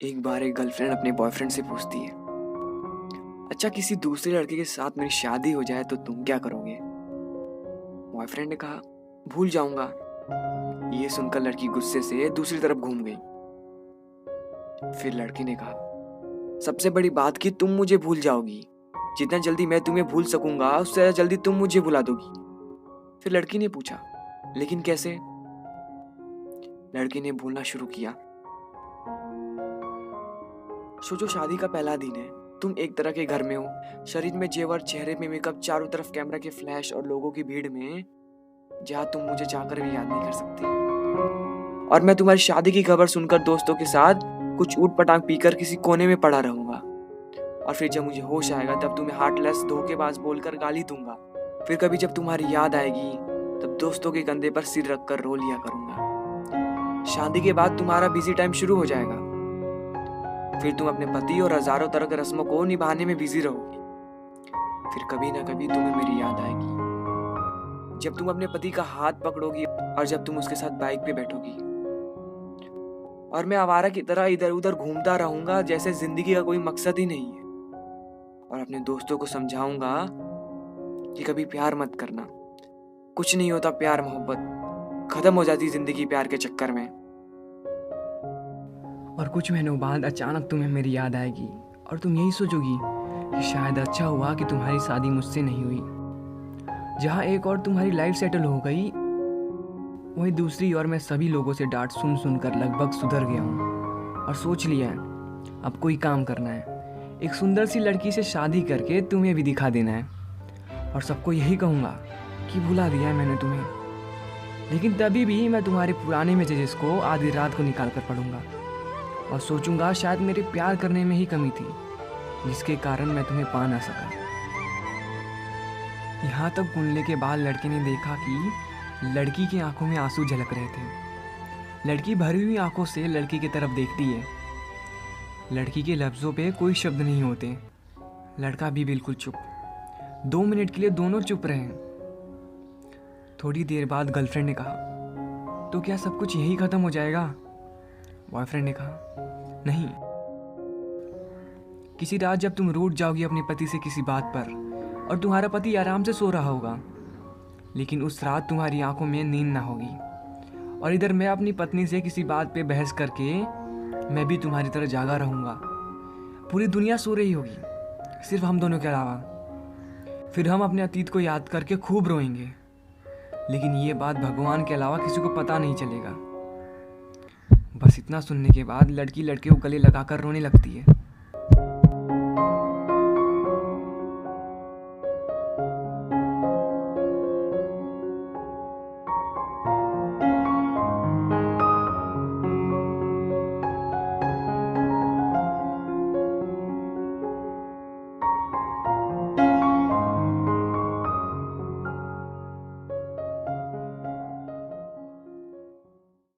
एक बार एक गर्लफ्रेंड अपने बॉयफ्रेंड से पूछती है, अच्छा किसी दूसरे लड़के के साथ मेरी शादी हो जाए तो तुम क्या करोगे? बॉयफ्रेंड ने कहा, भूल जाऊंगा। ये सुनकर लड़की गुस्से से दूसरी तरफ घूम गई। फिर लड़की ने कहा, सबसे बड़ी बात कि तुम मुझे भूल जाओगी। जितना जल्दी मैं तुम्हें भूल सकूंगा उससे ज्यादा जल्दी तुम मुझे भुला दोगी। फिर लड़की ने पूछा, लेकिन कैसे? लड़की ने भूलना शुरू किया। सोचो, शादी का पहला दिन है, तुम एक तरह के घर में हो, शरीर में जेवर, चेहरे में मेकअप, चारों तरफ कैमरा के फ्लैश और लोगों की भीड़ में, जहां तुम मुझे चाहकर भी याद नहीं कर सकती। और मैं तुम्हारी शादी की खबर सुनकर दोस्तों के साथ कुछ ऊट पटांग पीकर किसी कोने में पड़ा रहूंगा। और फिर जब मुझे होश आएगा तब तुम्हें हार्टलेस धोखेबाज बोलकर गाली दूंगा। फिर कभी जब तुम्हारी याद आएगी तब दोस्तों के कंधे पर सिर रखकर रो लिया करूंगा। शादी के बाद तुम्हारा बिजी टाइम शुरू हो जाएगा। फिर तुम अपने पति और हजारों तरह के रस्मों को निभाने में बिजी रहोगी। फिर कभी ना कभी तुम्हें मेरी याद आएगी, जब तुम अपने पति का हाथ पकड़ोगी और जब तुम उसके साथ बाइक पे बैठोगी। और मैं आवारा की तरह इधर उधर घूमता रहूंगा जैसे जिंदगी का कोई मकसद ही नहीं है। और अपने दोस्तों को समझाऊंगा कि कभी प्यार मत करना, कुछ नहीं होता प्यार मोहब्बत, खत्म हो जाती जिंदगी प्यार के चक्कर में। और कुछ महीनों बाद अचानक तुम्हें मेरी याद आएगी और तुम यही सोचोगी कि शायद अच्छा हुआ कि तुम्हारी शादी मुझसे नहीं हुई। जहाँ एक और तुम्हारी लाइफ सेटल हो गई, वहीं दूसरी ओर मैं सभी लोगों से डांट सुन सुनकर लगभग सुधर गया हूँ और सोच लिया है अब कोई काम करना है, एक सुंदर सी लड़की से शादी करके तुम्हें भी दिखा देना है और सबको यही कहूँगा कि भुला दिया है मैंने तुम्हें। लेकिन तभी भी मैं तुम्हारे पुराने मैसेजेस को आधी रात को निकाल कर पढ़ूंगा और सोचूंगा शायद मेरे प्यार करने में ही कमी थी जिसके कारण मैं तुम्हें पा ना सका। यहाँ तक कुंडले के बाद लड़के ने देखा कि लड़की की आंखों में आंसू झलक रहे थे। लड़की भरी हुई आंखों से लड़की की तरफ देखती है। लड़की के लफ्ज़ों पे कोई शब्द नहीं होते। लड़का भी बिल्कुल चुप। 2 मिनट के लिए दोनों चुप रहे। थोड़ी देर बाद गर्लफ्रेंड ने कहा, तो क्या सब कुछ यही ख़त्म हो जाएगा? बॉयफ्रेंड ने कहा, नहीं। किसी रात जब तुम रूठ जाओगी अपने पति से किसी बात पर और तुम्हारा पति आराम से सो रहा होगा, लेकिन उस रात तुम्हारी आंखों में नींद ना होगी और इधर मैं अपनी पत्नी से किसी बात पे बहस करके मैं भी तुम्हारी तरह जागा रहूँगा। पूरी दुनिया सो रही होगी, सिर्फ हम दोनों के अलावा। फिर हम अपने अतीत को याद करके खूब रोएंगे, लेकिन ये बात भगवान के अलावा किसी को पता नहीं चलेगा। बस इतना सुनने के बाद लड़की लड़के को गले लगाकर रोने लगती है।